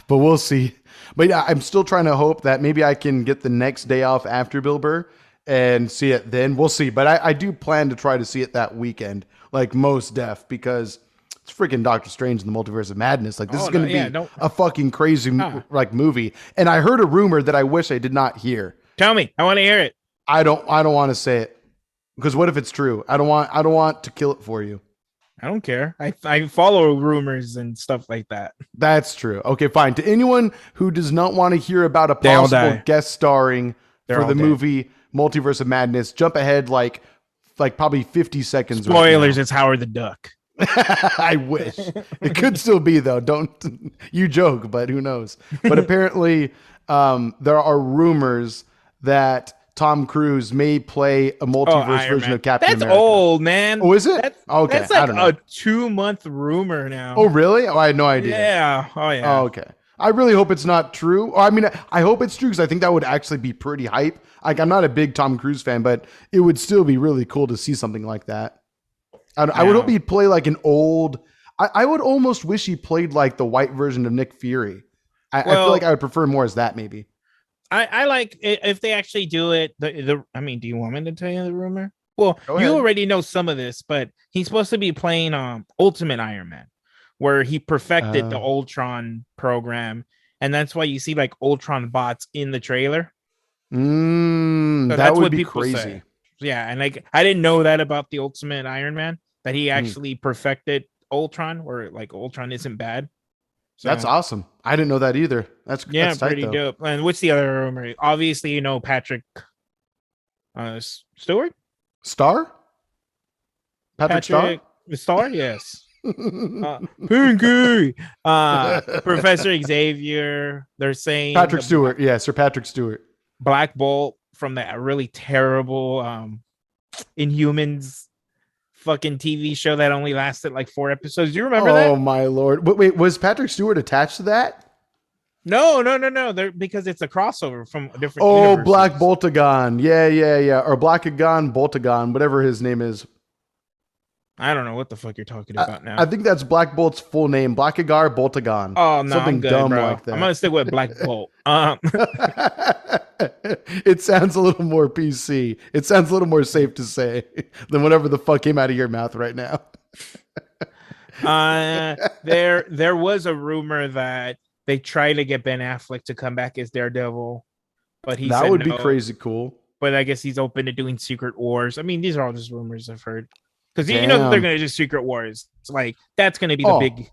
But we'll see. But yeah, I'm still trying to hope that maybe I can get the next day off after Bill Burr and see it then. We'll see. But I do plan to try to see it that weekend, like most def, because it's freaking Doctor Strange in the Multiverse of Madness. Like, this is going to be a fucking crazy movie. And I heard a rumor that I wish I did not hear. Tell me. I want to hear it. I don't want to say it because what if it's true? I don't want to kill it for you. I don't care. I follow rumors and stuff like that. That's true. Okay, fine. To anyone who does not want to hear about a possible guest starring for the movie Multiverse of Madness, jump ahead like probably 50 seconds. Spoilers, it's Howard the Duck. I wish. It could still be, though. Don't you joke, but who knows? But apparently there are rumors that Tom Cruise may play a multiverse version of Captain America. That's old, man. Oh, is it? Okay. That's like a 2-month rumor now. Oh, really? Oh, I had no idea. Yeah. Oh, yeah. Oh, okay. I really hope it's not true. I mean, I hope it's true because I think that would actually be pretty hype. Like, I'm not a big Tom Cruise fan, but it would still be really cool to see something like that. I would hope he'd play like an old... I would almost wish he played like the white version of Nick Fury. I feel like I would prefer more as that, maybe. I like if they actually do it. I mean, do you want me to tell you the rumor? Well, Go you ahead. already know some of this, but he's supposed to be playing Ultimate Iron Man, where he perfected the Ultron program, and that's why you see like Ultron bots in the trailer. So that would be crazy. Say. Yeah, and like I didn't know that about the Ultimate Iron Man, that he actually perfected Ultron, where like Ultron isn't bad. So, that's awesome. I didn't know that either. That's tight, pretty dope. And what's the other rumor? Obviously, you know Patrick Stewart? Star? Patrick Star? Yes. Pinky. Professor Xavier. They're saying Patrick Stewart. Yeah, Sir Patrick Stewart. Black Bolt from that really terrible Inhumans fucking TV show that only lasted like 4 episodes. Do you remember that? Oh my lord! Wait, was Patrick Stewart attached to that? No. Because it's a crossover from different. Universes. Black Boltagon. Yeah. Or Blackagon, Boltagon, whatever his name is. I don't know what the fuck you're talking about now. I think that's Black Bolt's full name, Blackagar Boltagon. Oh no, something I'm good, dumb bro. like that. I'm gonna stick with Black Bolt. It sounds a little more PC. It sounds a little more safe to say than whatever the fuck came out of your mouth right now. There was a rumor that they tried to get Ben Affleck to come back as Daredevil, but he that said would no. be crazy cool. But I guess he's open to doing Secret Wars. I mean, these are all just rumors I've heard. Because you know that they're going to do Secret Wars. It's like, that's going to be the big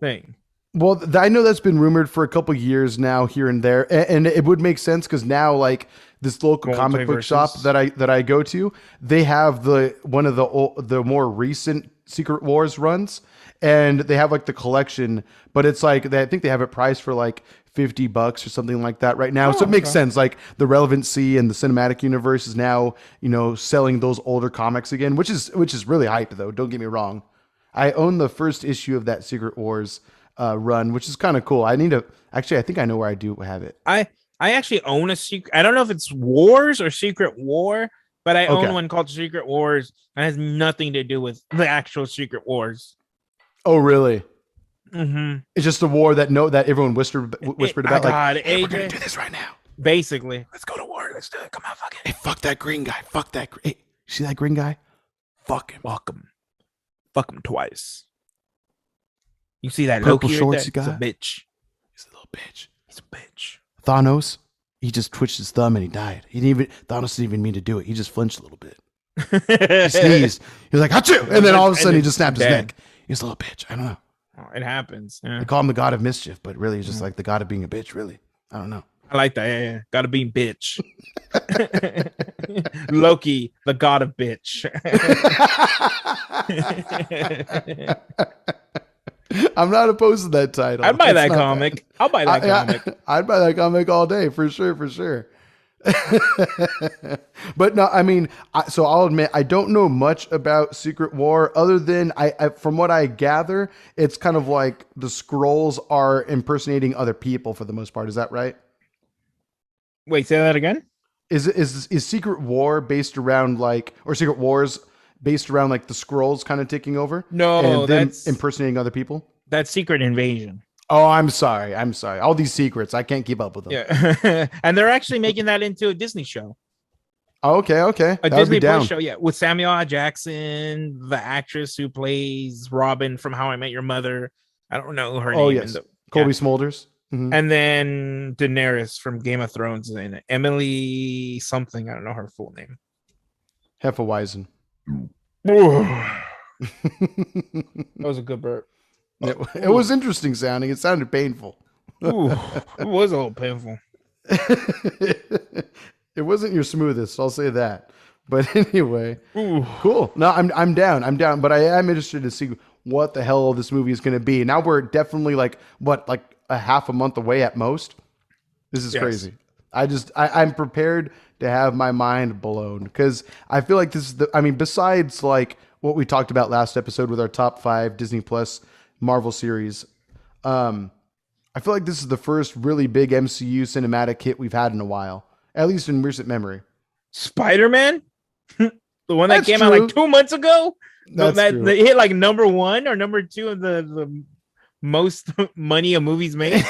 thing. Well, I know that's been rumored for a couple years now here and there. And it would make sense because now, like, this local comic book shop that I go to, they have one of the more recent Secret Wars runs. And they have, like, the collection. But it's like, I think they have it priced for, like, $50 or something like that right now. So it makes sense. Like the relevancy and the cinematic universe is now, selling those older comics again, which is really hype though. Don't get me wrong. I own the first issue of that Secret Wars run, which is kind of cool. I think I know where I do have it. I actually own a secret. I don't know if it's Wars or Secret War, but I own one called Secret Wars and it has nothing to do with the actual Secret Wars. Oh, really? Mm-hmm. It's just a war that everyone whispered about. God, hey, we're gonna do this right now. Basically, let's go to war. Let's do it. Come on, fuck it. Hey, fuck that green guy. Fuck that. Hey, see that green guy? Fuck him. Fuck him twice. You see that purple Loki shorts? You got? He's a bitch. He's a little bitch. He's a bitch. Thanos. He just twitched his thumb and he died. Thanos didn't even mean to do it. He just flinched a little bit. He sneezed. He was like, "Achoo!" And then all of a sudden he just snapped his neck. He's a little bitch. I don't know. Oh, it happens. Yeah. They call him the god of mischief, but really he's just like the god of being a bitch, really. I don't know. I like that. Yeah. Gotta be bitch. Loki, the god of bitch. I'm not opposed to that title. I'd buy that comic. I'll buy that comic. I'd buy that comic all day, for sure. But no, I mean, so I'll admit I don't know much about Secret War other than I from what I gather, it's kind of like the Skrulls are impersonating other people for the most part. Is that right? Wait, say that again. Is Secret War based around or Secret Wars based around like the Skrulls kind of taking over? No, and that's impersonating other people. That's Secret Invasion. Oh, I'm sorry. All these secrets, I can't keep up with them. Yeah, and they're actually making that into a Disney show. Oh, okay. A Disney Plus show, yeah, with Samuel L. Jackson, the actress who plays Robin from How I Met Your Mother. I don't know her name. Oh, yes, Colby Smulders. Mm-hmm. And then Daenerys from Game of Thrones and Emily something. I don't know her full name. Hefeweizen. That was a good burp. It was interesting sounding. It sounded painful. Ooh, it was a little painful. It wasn't your smoothest, I'll say that. But anyway, ooh. Cool. No, I'm down. But I am interested to see what the hell this movie is going to be. Now we're definitely like a half a month away at most. This is crazy. I'm prepared to have my mind blown because I feel like this is besides like what we talked about last episode with our top 5 Disney Plus Marvel series, I feel like this is the first really big MCU cinematic hit we've had in a while, at least in recent memory. Spider-Man, the one that came out like 2 months ago. That hit like number 1 or number 2 of the most money a movie's made.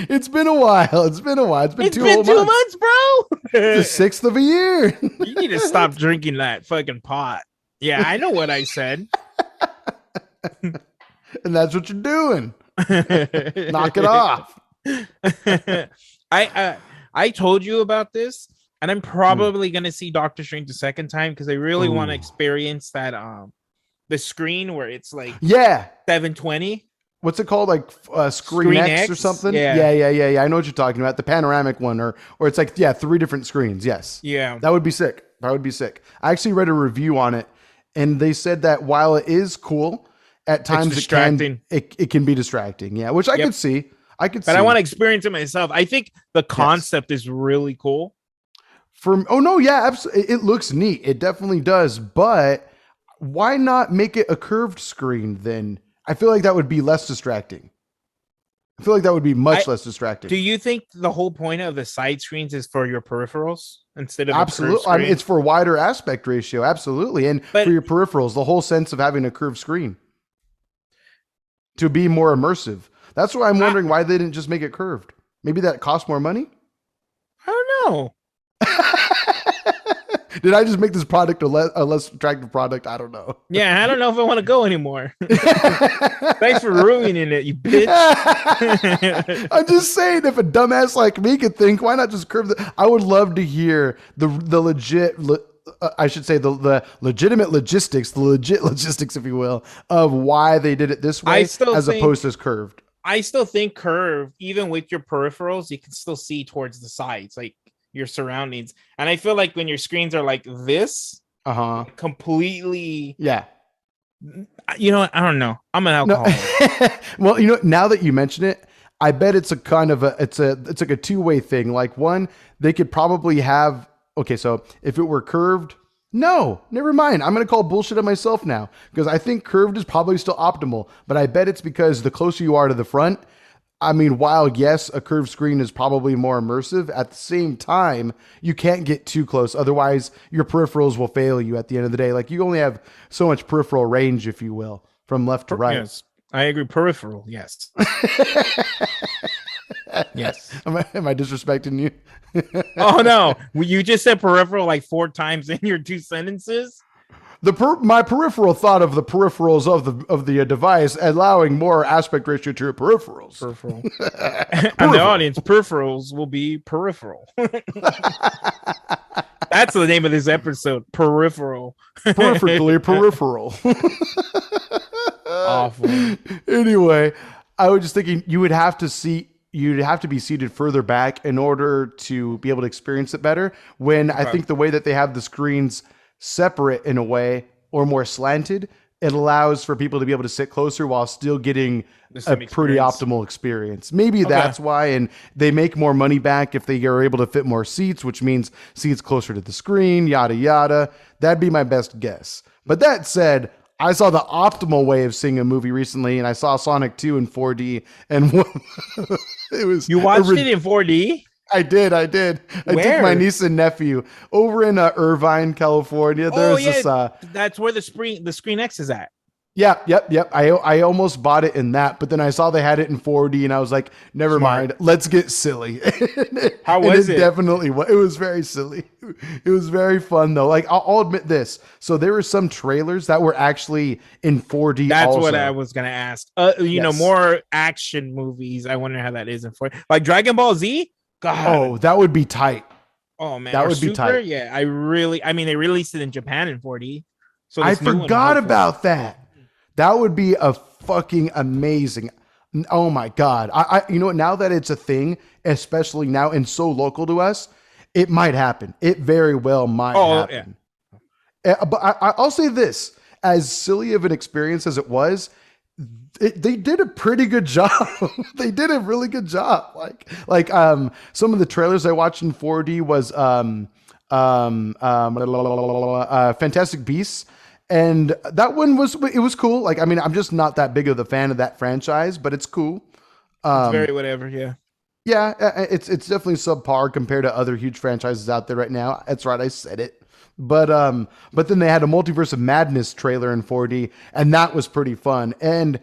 It's been a while. It's been two been 2 months, bro. The 6th of a year. You need to stop drinking that fucking pot. Yeah, I know what I said. And that's what you're doing. Knock it off. I told you about this, and I'm probably gonna see Doctor Strange the second time because I really want to experience that the screen where it's like 720. What's it called? Like Screen X or something? Yeah. I know what you're talking about. The panoramic one, or it's like 3 different screens. Yes. Yeah. That would be sick. I actually read a review on it, and they said that while it is cool, at times it can be distracting. Yeah, which I could see. But I want to experience it myself. I think the concept is really cool. Absolutely. It looks neat. It definitely does. But why not make it a curved screen then? I feel like that would be less distracting. I feel like that would be much less distracting. Do you think the whole point of the side screens is for your peripherals instead of absolutely? I mean, it's for wider aspect ratio, absolutely, and for your peripherals, the whole sense of having a curved screen to be more immersive. That's why I'm wondering why they didn't just make it curved. Maybe that costs more money. I don't know. Did I just make this product a less attractive product? I don't know. Yeah, I don't know if I want to go anymore. Thanks for ruining it, you bitch. I'm just saying, if a dumbass like me could think, why not just curve I would love to hear the legit. I should say the legitimate logistics, if you will, of why they did it this way as opposed to curved. I still think curved, even with your peripherals, you can still see towards the sides, like your surroundings. And I feel like when your screens are like this, completely. Yeah. You know, I don't know. I'm an alcoholic. Well, now that you mention it, I bet it's a kind of it's like a two-way thing. Like one, they could probably have. Okay, so if it were curved, no, never mind. I'm going to call bullshit on myself now because I think curved is probably still optimal, but I bet it's because the closer you are to the front, I mean, while yes, a curved screen is probably more immersive, at the same time, you can't get too close. Otherwise, your peripherals will fail you at the end of the day. Like you only have so much peripheral range, if you will, from left to right. Yes, I agree. Peripheral, yes. Yes. Am I disrespecting you? Oh no! You just said peripheral like 4 times in your 2 sentences. My peripheral thought of the peripherals of the device, allowing more aspect ratio to your peripherals. Peripheral. And the audience, peripherals will be peripheral. That's the name of this episode. Peripheral. Perfectly peripheral. Awful. Anyway, I was just thinking you'd have to be seated further back in order to be able to experience it better. When I think the way that they have the screens separate in a way or more slanted, it allows for people to be able to sit closer while still getting a pretty optimal experience. Maybe that's why, and they make more money back if they are able to fit more seats, which means seats closer to the screen, yada, yada. That'd be my best guess. But that said, I saw the optimal way of seeing a movie recently, and I saw Sonic 2 in 4D, and it was... You watched it in 4D? I did. I took my niece and nephew over in Irvine, California. There's this. That's where the Screen X is at. Yep. I almost bought it in that, but then I saw they had it in 4D, and I was like, never mind. Let's get silly. How was it? Definitely was. It was very silly. It was very fun though. Like I'll admit this. So there were some trailers that were actually in 4D. That's what I was gonna ask. You know, more action movies. I wonder how that is in 4D. Like Dragon Ball Z. God. Oh, that would be tight. Oh man, that would be tight. Yeah, they released it in Japan in 4D. So I forgot about that. That would be a fucking amazing. Oh my God. I you know what? Now that it's a thing, especially now and so local to us, it might happen. It very well might happen. Yeah. But I'll say this, as silly of an experience as it was, they did a pretty good job. They did a really good job. Like some of the trailers I watched in 4D was Fantastic Beasts. And that one was cool. Like, I mean, I'm just not that big of a fan of that franchise, but it's cool. It's very whatever. Yeah. Yeah. It's definitely subpar compared to other huge franchises out there right now. That's right. I said it. But then they had a Multiverse of Madness trailer in 4D, and that was pretty fun. And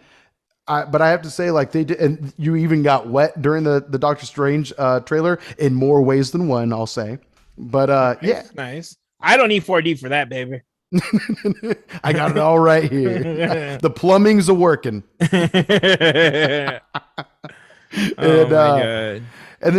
But I have to say, like they did, and you even got wet during the Doctor Strange trailer in more ways than one, I'll say. But nice. I don't need 4D for that, baby. I got it all right here. The plumbing's a working. Oh my god. And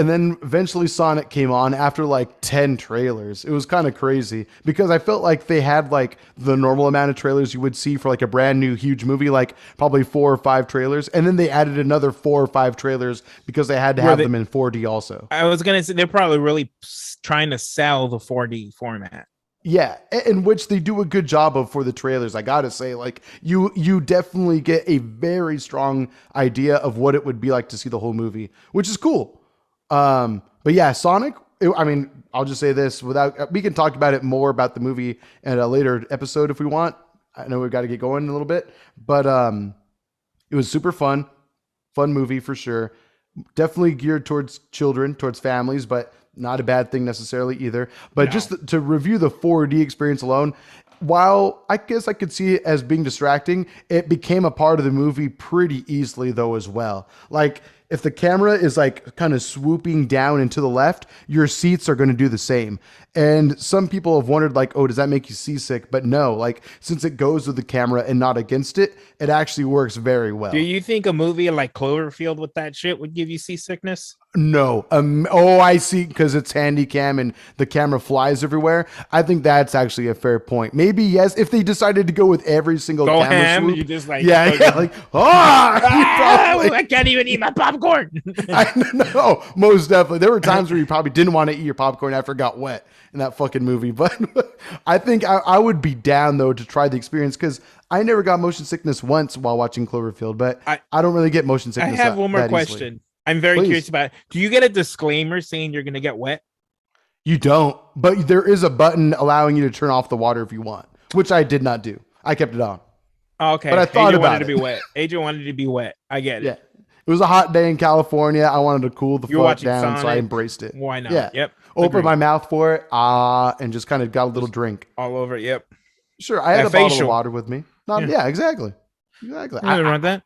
then eventually Sonic came on after like 10 trailers. It was kind of crazy because I felt like they had like the normal amount of trailers you would see for like a brand new huge movie, like probably 4 or 5 trailers. And then they added another 4 or 5 trailers because they had to have them in 4D also. I was going to say they're probably really trying to sell the 4D format. Yeah, in which they do a good job of for the trailers. I gotta say, like you definitely get a very strong idea of what it would be like to see the whole movie, which is cool. But yeah, Sonic. I'll just say this we can talk about it more about the movie in a later episode if we want. I know we've got to get going in a little bit, but it was super fun movie for sure. Definitely geared towards children, towards families, but not a bad thing necessarily either. But just to review the 4D experience alone, while I guess I could see it as being distracting, it became a part of the movie pretty easily though as well. Like if the camera is like kind of swooping down and to the left, your seats are going to do the same. And some people have wondered like, oh, does that make you seasick? But no, like since it goes with the camera and not against it, it actually works very well. Do you think a movie like Cloverfield with that shit would give you seasickness? No. I see. Because it's handy cam and the camera flies everywhere. I think that's actually a fair point. Maybe yes, if they decided to go with every single camera swoop, you just like like I can't even eat my popcorn. I know, most definitely. There were times where you probably didn't want to eat your popcorn after it got wet in that fucking movie. But I think I would be down though to try the experience because I never got motion sickness once while watching Cloverfield. But I don't really get motion sickness. I have one more question. Easily. I'm very curious about it. Do you get a disclaimer saying you're going to get wet? You don't, but there is a button allowing you to turn off the water if you want, which I did not do. I kept it on. Okay. But I thought Adrian about wanted to be wet. Adrian wanted to be wet. I get it. Yeah. It was a hot day in California. I wanted to cool the fuck down, Sonic. So I embraced it. Why not? Yeah. Yep. Opened my mouth for it, and just kind of got a little drink. All over it, yep. Sure, I had a bottle of water with me. Yeah, exactly. I want that.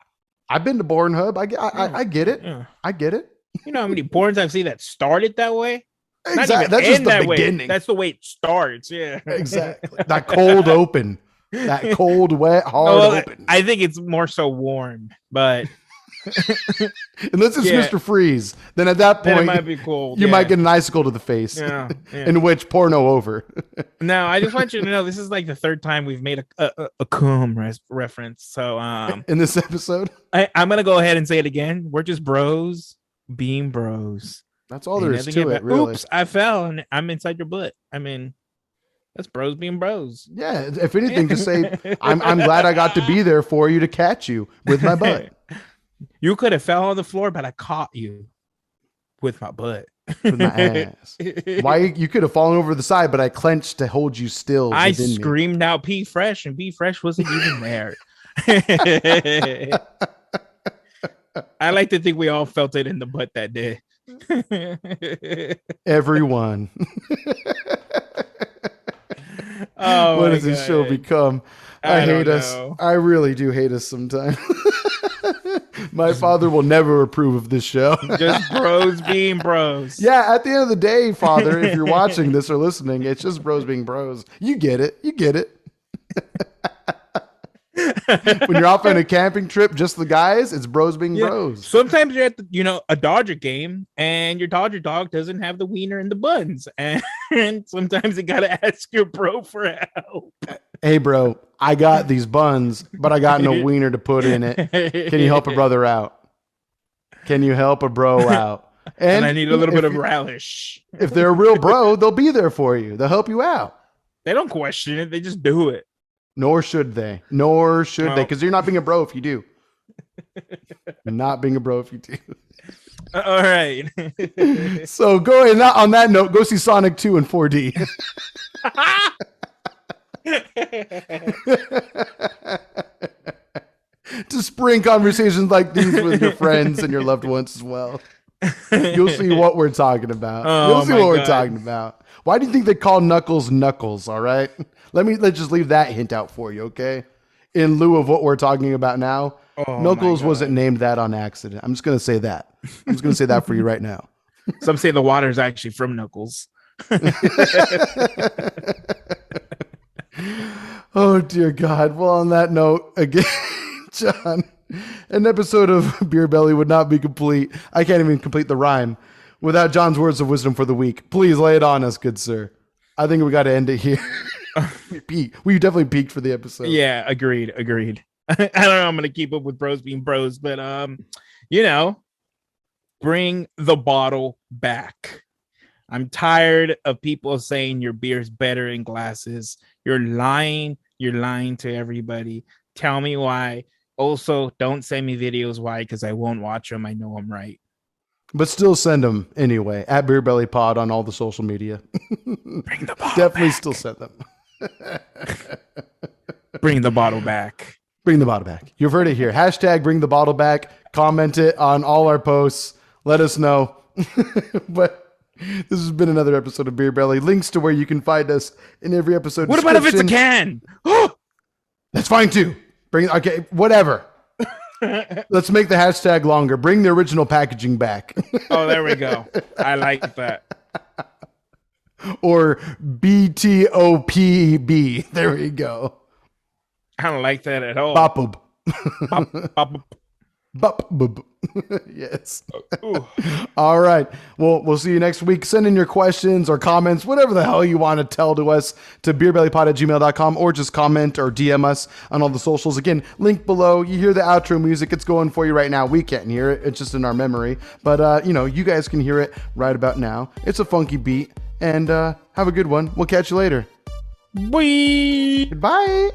I've been to Pornhub. I get it. Yeah. I get it. You know how many porns I've seen that started that way? Exactly. That's just the beginning. Way. That's the way it starts. Yeah. Exactly. That cold open. That cold, wet, hard open. I think it's more so warm, but unless it's Mr. Freeze, then at that point it might be cold. You might get an icicle to the face. Yeah. In which porno over. Now, I just want you to know this is like the 3rd time we've made a cum reference. So in this episode, I'm gonna go ahead and say it again. We're just bros being bros. That's all there is to it, really. Oops, I fell and I'm inside your butt. I mean, that's bros being bros. Yeah, if anything, just say I'm glad I got to be there for you to catch you with my butt. You could have fell on the floor, but I caught you with my butt. With my ass. Why you could have fallen over the side, but I clenched to hold you still. I screamed out P Fresh, and P Fresh wasn't even there. I like to think we all felt it in the butt that day. Everyone. What does this show become? I hate us. I really do hate us sometimes. My father will never approve of this show. Just bros being bros. Yeah, at the end of the day, Father, if you're watching this or listening, it's just bros being bros. You get it. You get it. When you're off on a camping trip, just the guys, it's bros being bros. Sometimes you're at a Dodger game and your Dodger dog doesn't have the wiener in the buns. And sometimes you got to ask your bro for help. Hey, bro, I got these buns, but I got no wiener to put in it. Can you help a brother out? Can you help a bro out? And I need a little bit of relish. If they're a real bro, they'll be there for you. They'll help you out. They don't question it. They just do it. Nor should they. Nor should they. Because you're not being a bro if you do. You're not being a bro if you do. All right. So go ahead. On that note, go see Sonic 2 in 4D. To spring conversations like these with your friends and your loved ones as well. You'll see what we're talking about. You'll see what we're talking about. Why do you think they call Knuckles Knuckles? All right. Let's just leave that hint out for you, okay? in lieu of what we're talking about now. Oh, Knuckles wasn't named that on accident. I'm just going to say that. I'm just going to say that for you right now. Some say the water is actually from Knuckles. Oh, dear God. Well, on that note, again, John, an episode of Beer Belly would not be complete. I can't even complete the rhyme without John's words of wisdom for the week. Please lay it on us, good sir. I think we got to end it here. We definitely peaked for the episode. Yeah, agreed. I don't know. I'm going to keep up with bros being bros, but, you know, bring the bottle back. I'm tired of people saying your beer's better in glasses. You're lying. You're lying to everybody. Tell me why. Also, don't send me videos why, because I won't watch them. I know I'm right. But still send them anyway at BeerBellyPod on all the social media. Bring the bottle Definitely back. Still send them. Bring the bottle back. Bring the bottle back. You've heard it here. Hashtag bring the bottle back. Comment it on all our posts. Let us know. But this has been another episode of Beer Belly. Links to where you can find us in every episode. What about if it's a can? That's fine too. Okay, whatever. Let's make the hashtag longer. Bring the original packaging back. Oh, there we go. I like that. Or BTOPB. There we go. I don't like that at all. Bop-bub. Bop. Bop-bub. Yes. All right. Well, we'll see you next week. Send in your questions or comments, whatever the hell you want to tell to us, to beerbellypod@gmail.com, or just comment or DM us on all the socials. Again, link below. You hear the outro music. It's going for you right now. We can't hear it. It's just in our memory. But, you guys can hear it right about now. It's a funky beat. And have a good one. We'll catch you later. Bye. Goodbye.